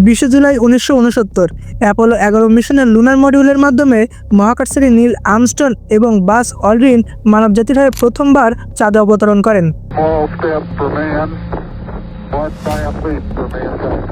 20 July 1969 Apollo 11 মিশনের lunar মডিউলের মাধ্যমে মহাকাশচারী নীল আর্মস্ট্রং এবং বাস অল্ড্রিন মানবজাতির হয়ে প্রথমবার চাঁদে অবতরণ করেন। Small step for man, one giant leap for mankind.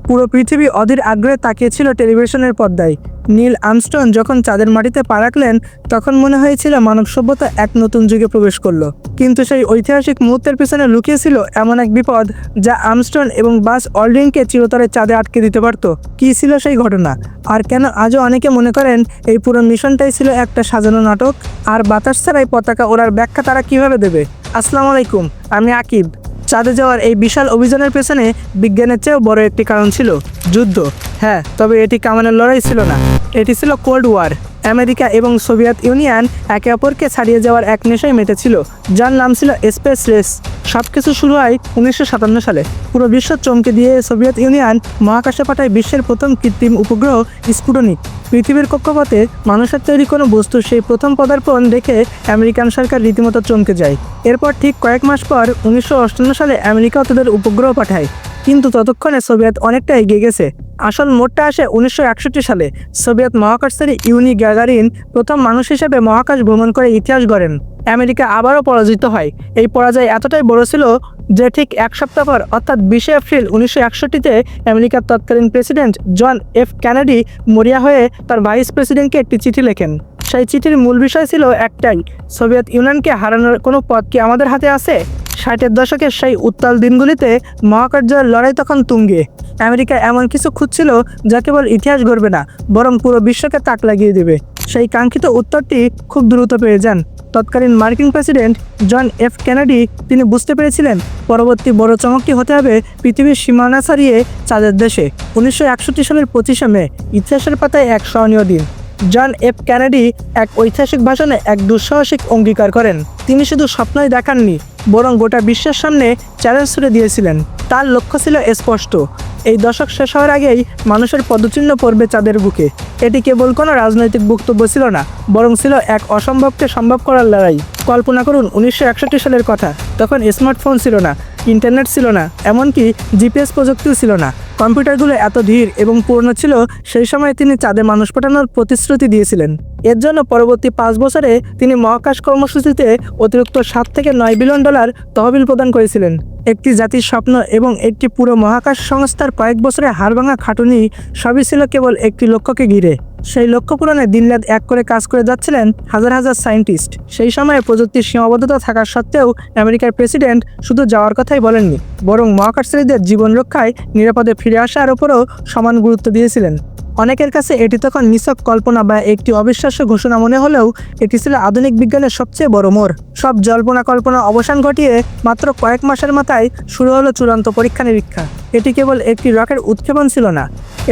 পুরো পৃথিবী অধীর আগ্রহে তাকিয়েছিল টেলিভিশনের পর্দায়। নীল আর্মস্ট্রং যখন চাঁদের মাটিতে পা রাখলেন তখন মনে হয়েছিল মানব সভ্যতা এক নতুন যুগে প্রবেশ করলো। কিন্তু সেই ঐতিহাসিক মুহূর্তের পিছনে লুকিয়েছিল এমন এক বিপদ যা আর্মস্ট্রং এবং বাস অল্ড্রিনকে চিরতরে চাঁদে আটকে দিতে পারত। কী ছিল সেই ঘটনা, আর কেন আজও অনেকে মনে করেন এই পুরো মিশনটাই ছিল একটা সাজানো নাটক? আর বাতাস ছাড়াই পতাকা ওড়ার ব্যাখ্যা তারা কিভাবে দেবে? আসসালামু আলাইকুম, আমি আকিব। চাঁদে যাওয়ার এই বিশাল অভিযানের পেছনে বিজ্ঞানের চেয়েও বড় একটি কারণ ছিল যুদ্ধ। হ্যাঁ, তবে এটি কামানের লড়াই ছিল না, এটি ছিল কোল্ড ওয়ার। আমেরিকা এবং সোভিয়েত ইউনিয়ন একে অপরকে ছাড়িয়ে যাওয়ার এক নেশায় মেতেছিল, যার নাম ছিল স্পেস রেস। সব কিছু শুরু হয় 1957 সালে। পুরো বিশ্ব চমকে দিয়ে সোভিয়েত ইউনিয়ন মহাকাশে পাঠায় বিশ্বের প্রথম কৃত্রিম উপগ্রহ স্পুটনিক। পৃথিবীর কক্ষপথে মানুষের তৈরি কোনো বস্তু সেই প্রথম পদার্পণ দেখে আমেরিকান সরকার রীতিমতো চমকে যায়। এরপর ঠিক কয়েক মাস পর 1958 সালে আমেরিকাও তাদের উপগ্রহ পাঠায়। কিন্তু ততক্ষণে সোভিয়েত অনেকটা এগিয়ে গেছে। আসল মোড়টা আসে 1961 সালে। সোভিয়েত মহাকাশচারী ইউরি গ্যাগারিন প্রথম মানুষ হিসেবে মহাকাশ ভ্রমণ করে ইতিহাস গড়েন। আমেরিকা আবারও পরাজিত হয়। এই পরাজয় এতটাই বড় ছিল যে ঠিক এক সপ্তাহ পর অর্থাৎ 20 এপ্রিল 1961-তে আমেরিকার তৎকালীন প্রেসিডেন্ট জন এফ কেনেডি মরিয়া হয়ে তার ভাইস প্রেসিডেন্টকে একটি চিঠি লেখেন। সেই চিঠির মূল বিষয় ছিল একটাই, সোভিয়েত ইউনিয়নকে হারানোর কোনো পথ কি আমাদের হাতে আছে? 60-এর দশকের সেই উত্তাল দিনগুলিতে মহাকাশ জয়ের লড়াই তখন তুঙ্গে। আমেরিকা এমন কিছু খুঁজছিল যা কেবল ইতিহাস গড়বে না, বরং পুরো বিশ্বকে তাক লাগিয়ে দেবে। সেই কাঙ্ক্ষিত উত্তরটি খুব দ্রুত পেয়ে যান তৎকালীন মার্কিন প্রেসিডেন্ট জন এফ কেনেডি। তিনি বুঝতে পেরেছিলেন পরবর্তী বড় চমকটি হতে হবে পৃথিবীর সীমানা ছাড়িয়ে চাঁদের দেশে। 1961 সালের 25শে মে ইতিহাসের পাতায় এক স্মরণীয় দিন। জন এফ কেনেডি এক ঐতিহাসিক ভাষণে এক দুঃসাহসিক অঙ্গীকার করেন। তিনি শুধু স্বপ্নই দেখাননি, বরং গোটা বিশ্বের সামনে চ্যালেঞ্জ ছুড়ে দিয়েছিলেন। তার লক্ষ্য ছিল স্পষ্ট, এই দশক শেষ হওয়ার আগেই মানুষের পদচিহ্ন পড়বে চাঁদের বুকে। এটি কেবল কোনো রাজনৈতিক বক্তব্য ছিল না, বরং ছিল এক অসম্ভবকে সম্ভব করার লড়াই। কল্পনা করুন 1961 সালের কথা। তখন স্মার্টফোন ছিল না, ইন্টারনেট ছিল না, এমনকি জিপিএস প্রযুক্তিও ছিল না। কম্পিউটারগুলো এত ধীর এবং পুরনো ছিল, সেই সময় তিনি চাঁদে মানুষ পাঠানোর প্রতিশ্রুতি দিয়েছিলেন। এর জন্য পরবর্তী 5 বছরে তিনি মহাকাশ কর্মসূচিতে অতিরিক্ত $7 থেকে $9 বিলিয়ন তহবিল প্রদান করেছিলেন। একটি জাতির স্বপ্ন এবং একটি পুরো মহাকাশ সংস্থার কয়েক বছরের হাড়ভাঙা খাটুনি সবই ছিল কেবল একটি লক্ষ্যকে ঘিরে। সেই লক্ষ্য পূরণে দিনরাত এক করে কাজ করে যাচ্ছিলেন হাজার হাজার সায়েন্টিস্ট। সেই সময়ে প্রযুক্তির সীমাবদ্ধতা থাকা সত্ত্বেও আমেরিকার প্রেসিডেন্ট শুধু যাওয়ার কথাই বলেননি, বরং মহাকাশচারীদের জীবন রক্ষায় নিরাপদে ফিরে আসার উপরও সমান গুরুত্ব দিয়েছিলেন। অনেকের কাছে এটি তখন নিছক কল্পনা বা একটি অবিশ্বাস্য ঘোষণা মনে হলেও এটি ছিল আধুনিক বিজ্ঞানের সবচেয়ে বড় মোড়। সব জল্পনা কল্পনা অবসান ঘটিয়ে মাত্র কয়েক মাসের মাথায় শুরু হলো চূড়ান্ত পরীক্ষা নিরীক্ষা। এটি কেবল একটি রকেট উৎক্ষেপণ ছিল না,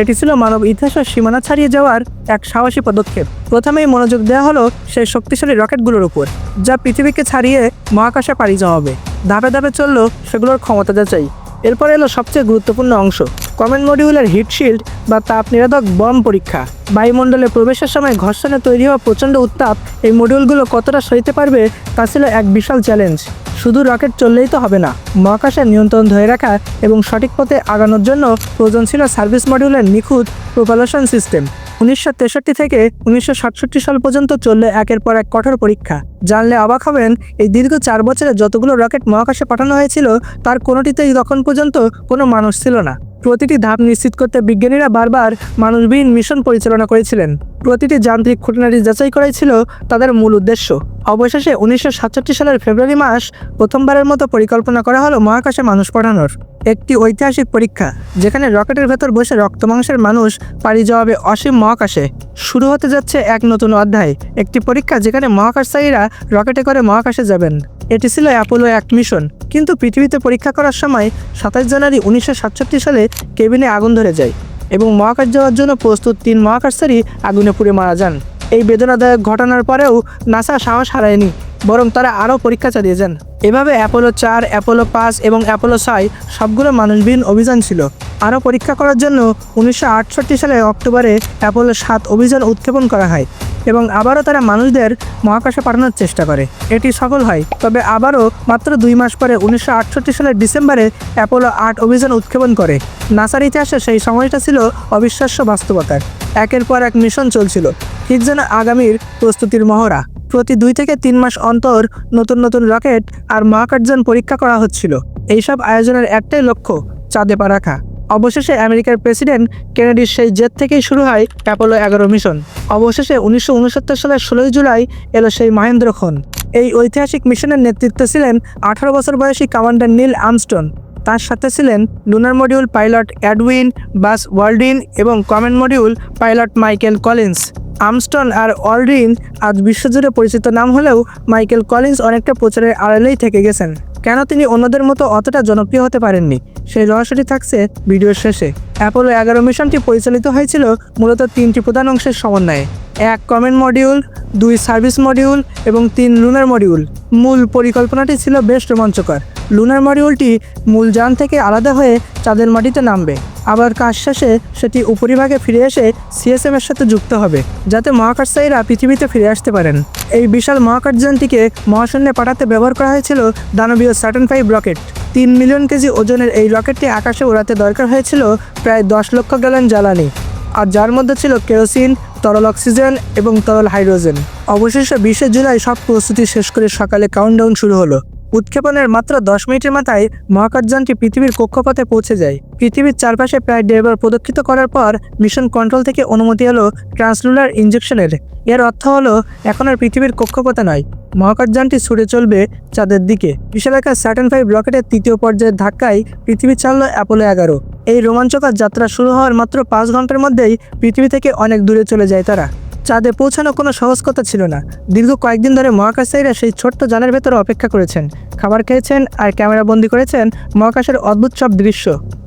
এটি ছিল মানব ইতিহাসের সীমানা ছাড়িয়ে যাওয়ার এক সাহসী পদক্ষেপ। প্রথমেই মনোযোগ দেওয়া হলো সেই শক্তিশালী রকেটগুলোর উপর, যা পৃথিবীকে ছাড়িয়ে মহাকাশে পাড়ি জমাবে। ধাপে ধাপে চলল সেগুলোর ক্ষমতা যাচাই। এরপর এলো সবচেয়ে গুরুত্বপূর্ণ অংশ, কমেন্ট মডিউলের হিটশিল্ড বা তাপ নিরোধক বম পরীক্ষা। বায়ুমণ্ডলে প্রবেশের সময় ঘর্ষণে তৈরি হওয়া প্রচণ্ড উত্তাপ এই মডিউলগুলো কতটা সইতে পারবে তা ছিল এক বিশাল চ্যালেঞ্জ। শুধু রকেট চললেই তো হবে না, মহাকাশের নিয়ন্ত্রণ ধরে রাখা এবং সঠিক পথে আগানোর জন্য প্রয়োজন ছিল সার্ভিস মডিউলের নিখুঁত প্রোপালশন সিস্টেম। 1963 থেকে 1967 সাল পর্যন্ত চলল একের পর এক কঠোর পরীক্ষা। জানলে অবাক হবেন, এই দীর্ঘ 4 বছরে যতগুলো রকেট মহাকাশে পাঠানো হয়েছিল তার কোনোটিতেই তখন পর্যন্ত কোনো মানুষ ছিল না। প্রতিটি ধাপ নিশ্চিত করতে বিজ্ঞানীরা বারবার মানুষবিহীন মিশন পরিচালনা করেছিলেন। প্রতিটি যান্ত্রিক খুঁটিনাটি যাচাই করাই ছিল তাদের মূল উদ্দেশ্য। অবশেষে 1967 সালের ফেব্রুয়ারি মাস প্রথমবারের মতো পরিকল্পনা করা হলো মহাকাশে মানুষ পাঠানোর। একটি ঐতিহাসিক পরীক্ষা, যেখানে রকেটের ভেতর বসে রক্তমাংসের মানুষ পাড়ি জমাবে অসীম মহাকাশে। শুরু হতে যাচ্ছে এক নতুন অধ্যায়, একটি পরীক্ষা যেখানে মহাকাশচারীরা রকেটে করে মহাকাশে যাবেন। এটি ছিল অ্যাপোলো 1 মিশন। কিন্তু পৃথিবীতে পরীক্ষা করার সময় 27 জানুয়ারি 1967 সালে কেবিনে আগুন ধরে যায় এবং মহাকাশ যাওয়ার জন্য প্রস্তুত 3 মহাকাশচারী আগুনে পুড়ে মারা যান। এই বেদনাদায়ক ঘটনার পরেও নাসা সাহস হারায়নি, বরং তারা আরও পরীক্ষা চালিয়ে যান। এভাবে অ্যাপোলো 4, অ্যাপোলো 5 এবং অ্যাপোলো 6 সবগুলো মানুষবিহীন অভিযান ছিল। আরও পরীক্ষা করার জন্য 1968 সালের অক্টোবরে অ্যাপোলো 7 অভিযান উৎক্ষেপণ করা হয়। এবং আবারও তারা মানুষদের মহাকাশে পাঠানোর চেষ্টা করে। এটি সফল হয়, তবে আবারও মাত্র 2 মাস পরে 1968 সালের ডিসেম্বরে অ্যাপোলো 8 অভিযান উৎক্ষেপণ করে। নাসার ইতিহাসে সেই সময়টা ছিল অবিশ্বাস্য বাস্তবতার। একের পর এক মিশন চলছিল, ঠিক যেন আগামীর প্রস্তুতির মহড়া। প্রতি 2 থেকে 3 মাস অন্তর নতুন নতুন রকেট আর মহাকাশযান পরীক্ষা করা হচ্ছিল। এইসব আয়োজনের একটাই লক্ষ্য, চাঁদে পা রাখা। অবশেষে আমেরিকার প্রেসিডেন্ট কেনেডির সেই জেট থেকেই শুরু হয় অ্যাপোলো 11 মিশন। অবশেষে 1969 সালের 16 জুলাই এলো সেই মহেন্দ্রক্ষণ। এই ঐতিহাসিক মিশনের নেতৃত্বে ছিলেন 18 বছর বয়সী কমান্ডার নীল আর্মস্ট্রং। তার সাথে ছিলেন lunar module pilot Edwin Buzz Aldrin এবং command module pilot Michael Collins. Armstrong আর ওয়াল্ডিন আজ বিশ্বজুড়ে পরিচিত নাম হলেও মাইকেল কলিন্স অনেকটা প্রচারের আড়ালেই থেকে গেছেন। কেন তিনি অন্যদের মতো অতটা জনপ্রিয় হতে পারেননি, সেই রহস্যটি থাকছে ভিডিওর শেষে। অ্যাপোলো 11 মিশনটি পরিচালিত হয়েছিল মূলত 3টি প্রধান অংশের সমন্বয়ে: 1 কমান্ড মডিউল, 2 সার্ভিস মডিউল এবং 3 লুনার মডিউল। মূল পরিকল্পনাটি ছিল বেশ রোমাঞ্চকর। লুনার মডিউলটি মূল যান থেকে আলাদা হয়ে চাঁদের মাটিতে নামবে, আবার কাজ শেষে সেটি উপরিভাগে ফিরে এসে সিএসএম এর সাথে যুক্ত হবে, যাতে মহাকাশচারীরা পৃথিবীতে ফিরে আসতে পারেন। এই বিশাল মহাকাশযানটিকে মহাশূন্যে পাঠাতে ব্যবহার করা হয়েছিল দানবীয় স্যাটার্ন 5 রকেট। 3 মিলিয়ন কেজি ওজনের এই রকেটটি আকাশে ওড়াতে দরকার হয়েছিল প্রায় 10 লক্ষ গ্যালন জ্বালানি, আর যার মধ্যে ছিল কেরোসিন, তরল অক্সিজেন এবং তরল হাইড্রোজেন। অবশেষে 20 জুলাই সব প্রস্তুতি শেষ করে সকালে কাউন্টডাউন শুরু হলো। উৎক্ষেপণের মাত্র 10 মিনিটের মাথায় মহাকাশযানটি পৃথিবীর কক্ষপথে পৌঁছে যায়। পৃথিবীর চারপাশে প্রায় 1.5 বার প্রদক্ষিণ করার পর মিশন কন্ট্রোল থেকে অনুমতি এলো ট্রান্সলুনার ইনজেকশনের। এর অর্থ হলো এখন আর পৃথিবীর কক্ষপথে নয়, মহাকাশযানটি ছুটে চলবে চাঁদের দিকে। বিশালাকার স্যাটার্ন 5 রকেটের 3য় পর্যায়ের ধাক্কায় পৃথিবী ছাড়ল অ্যাপোলো 11। এই রোমাঞ্চকর যাত্রা শুরু হওয়ার মাত্র 5 ঘন্টার মধ্যেই পৃথিবী থেকে অনেক দূরে চলে যায় তারা। চাঁদে পৌঁছানো কোনো সহজ কথা ছিল না। দীর্ঘ কয়েকদিন ধরে মহাকাশচারীরা সেই ছোট্ট যানের ভেতরে অপেক্ষা করেছেন, খাবার খেয়েছেন আর ক্যামেরা বন্দি করেছেন মহাকাশের অদ্ভুত সব দৃশ্য।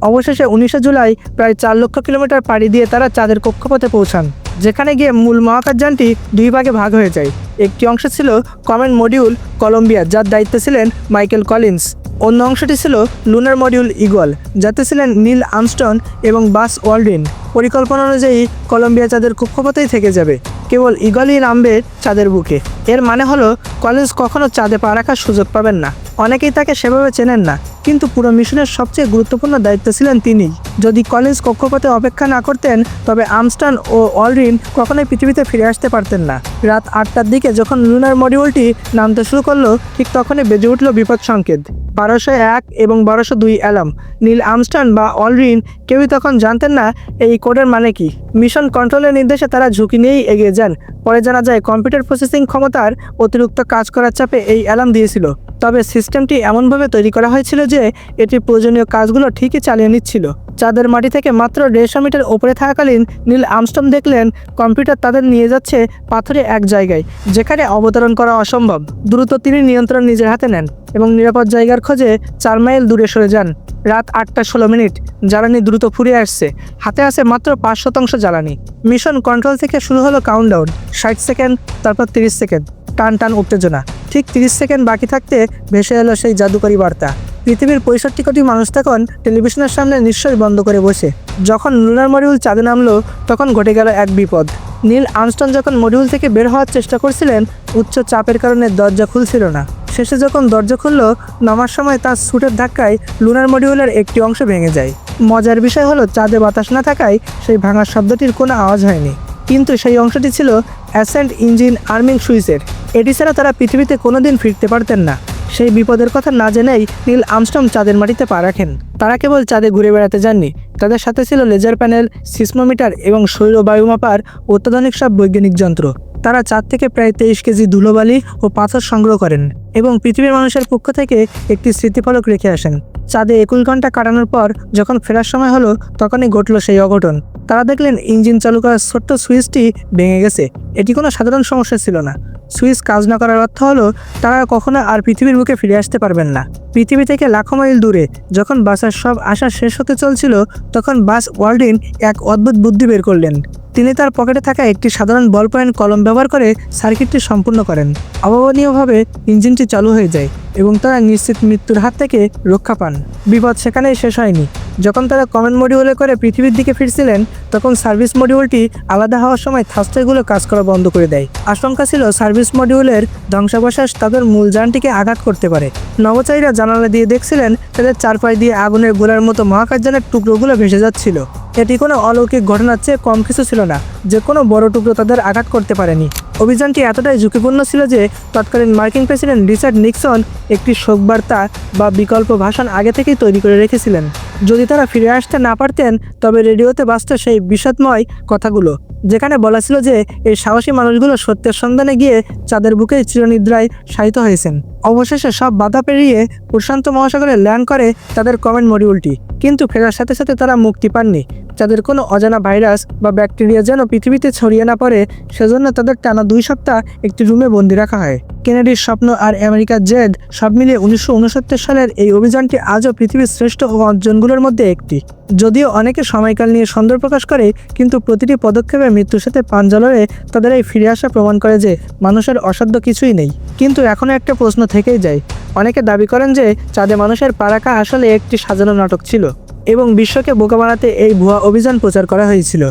অবশেষে 19 জুলাই প্রায় 4 লক্ষ কিলোমিটার পাড়ি দিয়ে তারা চাঁদের কক্ষপথে পৌঁছান, যেখানে গিয়ে মূল মহাকাশযানটি 2 ভাগে ভাগ হয়ে যায়। একটি অংশ ছিল কমান্ড মডিউল কলম্বিয়া, যার দায়িত্বে ছিলেন মাইকেল কলিন্স। অন্য অংশটি ছিল লুনার মডিউল ইগল, যাতে ছিলেন নীল আর্মস্ট্রং এবং বাস ওয়াল্ডিন। পরিকল্পনা অনুযায়ী কলম্বিয়া চাঁদের কক্ষপথেই থেকে যাবে, কেবল ইগলই নামবে চাঁদের বুকে। এর মানে হলো কলিন্স কখনো চাঁদে পা রাখার সুযোগ পাবেন না। অনেকেই তাকে সেভাবে চেনেন না, কিন্তু পুরো মিশনের সবচেয়ে গুরুত্বপূর্ণ দায়িত্ব ছিলেন তিনিই। যদি কলিন্স কক্ষপথে অপেক্ষা না করতেন, তবে আর্মস্ট্রং ও ওয়াল্ডিন কখনোই পৃথিবীতে ফিরে আসতে পারতেন না। রাত 8টার দিকে যখন লুনার মডিউলটি নামতে শুরু করলো, ঠিক তখনই বেজে উঠল বিপদ সংকেত। 1201 এবং 1202 অ্যালার্ম। নীল আর্মস্ট্রং বা ওয়াল্ডিন কেউই তখন জানতেন না এই কোডের মানে কি। মিশন কন্ট্রোলের নির্দেশে তারা ঝুঁকি নিয়েই এগিয়ে যান। পরে জানা যায় কম্পিউটার প্রসেসিং ক্ষমতার অতিরিক্ত কাজ করার চাপে এই অ্যালার্ম দিয়েছিল, তবে সিস্টেমটি এমনভাবে তৈরি করা হয়েছিল যে এটি প্রয়োজনীয় কাজগুলো ঠিকই চালিয়ে নিচ্ছিল। চাঁদের মাটি থেকে মাত্র 150 মিটার ওপরে থাকাকালীন নীল আর্মস্ট্রং দেখলেন কম্পিউটার তাদের নিয়ে যাচ্ছে পাথরে এক জায়গায়, যেখানে অবতরণ করা অসম্ভব। দ্রুত তিনি নিয়ন্ত্রণ নিজের হাতে নেন এবং নিরাপদ জায়গার খোঁজে 4 মাইল দূরে সরে যান। রাত 8:16 জ্বালানি দ্রুত ফুরিয়ে আসছে, হাতে আছে মাত্র 5% জ্বালানি। মিশন কন্ট্রোল থেকে শুরু হলো কাউন্টডাউন। 60 সেকেন্ড, তারপর 30 সেকেন্ড, টান টান উত্তেজনা। ঠিক 30 সেকেন্ড বাকি থাকতে ভেসে এলো সেই জাদুকরী বার্তা। পৃথিবীর 65 কোটি মানুষ তখন টেলিভিশনের সামনে নিশ্চয়ই বন্ধ করে বসে। যখন লুনার মডিউল চাঁদে নামলো, তখন ঘটে গেল এক বিপদ। নীল আর্মস্ট্রং যখন মডিউল থেকে বের হওয়ার চেষ্টা করছিলেন, উচ্চ চাপের কারণে দরজা খুলছিল না। শেষে যখন দরজা খুলল, নামার সময় তার স্যুটের ধাক্কায় লুনার মডিউলের একটি অংশ ভেঙে যায়। মজার বিষয় হলো চাঁদে বাতাস না থাকায় সেই ভাঙার শব্দটির কোনো আওয়াজ হয়নি, কিন্তু সেই অংশটি ছিল অ্যাসেন্ট ইঞ্জিন আর্মিং সুইচের। এটি ছাড়া তারা পৃথিবীতে কোনোদিন ফিরতে পারতেন না। সেই বিপদের কথা না জেনেই নীল আর্মস্ট্রং চাঁদের মাটিতে পা রাখেন। তারা কেবল চাঁদে ঘুরে বেড়াতে যাননি, তাদের সাথে ছিল লেজার প্যানেল, সিসমোমিটার এবং শৈল বায়ু মাপার অত্যাধুনিক সব বৈজ্ঞানিক যন্ত্র। তারা চাঁদ থেকে প্রায় 23 কেজি ধুলোবালি ও পাথর সংগ্রহ করেন এবং পৃথিবীর মানুষের পক্ষ থেকে একটি স্মৃতিফলক রেখে আসেন। চাঁদে 21 ঘন্টা কাটানোর পর যখন ফেরার সময় হলো, তখনই ঘটল সেই অঘটন। তারা দেখলেন ইঞ্জিন চালু করার ছোট্ট সুইচটি ভেঙে গেছে। এটি কোনো সাধারণ সমস্যা ছিল না। সুইচ কাজ না করার অর্থ হলো তারা কখনো আর পৃথিবীর বুকে ফিরে আসতে পারবেন না। পৃথিবী থেকে লাখো মাইল দূরে যখন বাসের সব আশা শেষ হতে চলছিল, তখন বাস ওয়াল্ডিন এক অদ্ভুত বুদ্ধি বের করলেন। তিনি তার পকেটে থাকা একটি সাধারণ বল পয়েন্ট কলম ব্যবহার করে সার্কিটটি সম্পূর্ণ করেন। অভাবনীয়ভাবে ইঞ্জিনটি চালু হয়ে যায় এবং তারা নিশ্চিত মৃত্যুর হাত থেকে রক্ষা পান। বিপদ সেখানেই শেষ হয়নি। যখন তারা কমেন্ট মডিউলে করে পৃথিবীর দিকে ফিরছিলেন তখন সার্ভিস মডিউলটি আলাদা হওয়ার সময় থাস্টারগুলো কাজ করা বন্ধ করে দেয়। আশঙ্কা ছিল সার্ভিস মডিউলের ধ্বংসাবশেষ তাদের মূল যানটিকে আঘাত করতে পারে। নভোচারীরা জানালা দিয়ে দেখছিলেন তাদের চারপাশ দিয়ে আগুনের গোলার মতো মহাকাশযানের টুকরোগুলো ভেসে যাচ্ছিল। এটি কোনো অলৌকিক ঘটনার চেয়ে কম কিছু ছিল না, যে কোনো বড় টুকরো তাদের আঘাত করতে পারেনি। অভিযানটি এতটাই ঝুঁকিপূর্ণ ছিল যে তৎকালীন মার্কিন প্রেসিডেন্ট রিচার্ড নিক্সন একটি শোকবার্তা বা বিকল্প ভাষণ আগে থেকেই তৈরি করে রেখেছিলেন। যদি তারা ফিরে আসতে না পারতেন তবে রেডিওতে বাজত সেই বিষাদময় কথাগুলো, যেখানে বলা ছিল যে এই সাহসী মানুষগুলো সত্যের সন্ধানে গিয়ে চাঁদের বুকে চিরনিদ্রায় শায়িত হয়েছেন। অবশেষে সব বাধা পেরিয়ে প্রশান্ত মহাসাগরে ল্যান্ড করে তাদের কমেন্ট মডিউলটি, কিন্তু ফেরার সাথে সাথে তারা মুক্তি পাননি। যাদের কোনো অজানা ভাইরাস বা ব্যাকটেরিয়া যেন পৃথিবীতে ছড়িয়ে না পড়ে, সেজন্য তাদের টানা 2 সপ্তাহ একটি রুমে বন্দি রাখা হয়। কেনেডির স্বপ্ন আর আমেরিকার জেদ সব মিলিয়ে 1969 সালের এই অভিযানটি আজও পৃথিবীর শ্রেষ্ঠ অর্জনগুলোর মধ্যে একটি। যদিও অনেকে সময়কাল নিয়ে সন্দেহ প্রকাশ করে, কিন্তু প্রতিটি পদক্ষেপে মৃত্যুর সাথে পাঞ্জা লড়ে তাদের এই ফিরে আসা প্রমাণ করে যে মানুষের অসাধ্য কিছুই নেই। কিন্তু এখনও একটা প্রশ্ন থেকেই যায়। অনেকে দাবি করেন যে চাঁদে মানুষের পা রাখা আসলে একটি সাজানো নাটক ছিল এবং বিশ্বকে বোকা বানাতে এই ভুয়া অভিযান প্রচার করা হয়েছিল।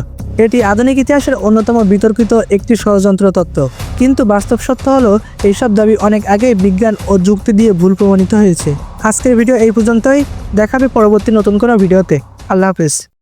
এটি আধুনিক ইতিহাসের অন্যতম বিতর্কিত একটি ষড়যন্ত্র তত্ত্ব, কিন্তু বাস্তব সত্য হলো এইসব দাবি অনেক আগেই বিজ্ঞান ও যুক্তি দিয়ে ভুল প্রমাণিত হয়েছে। আজকের ভিডিও এই পর্যন্তই, দেখাবে পরবর্তী নতুন কোনো ভিডিওতে। আল্লাহ হাফেজ।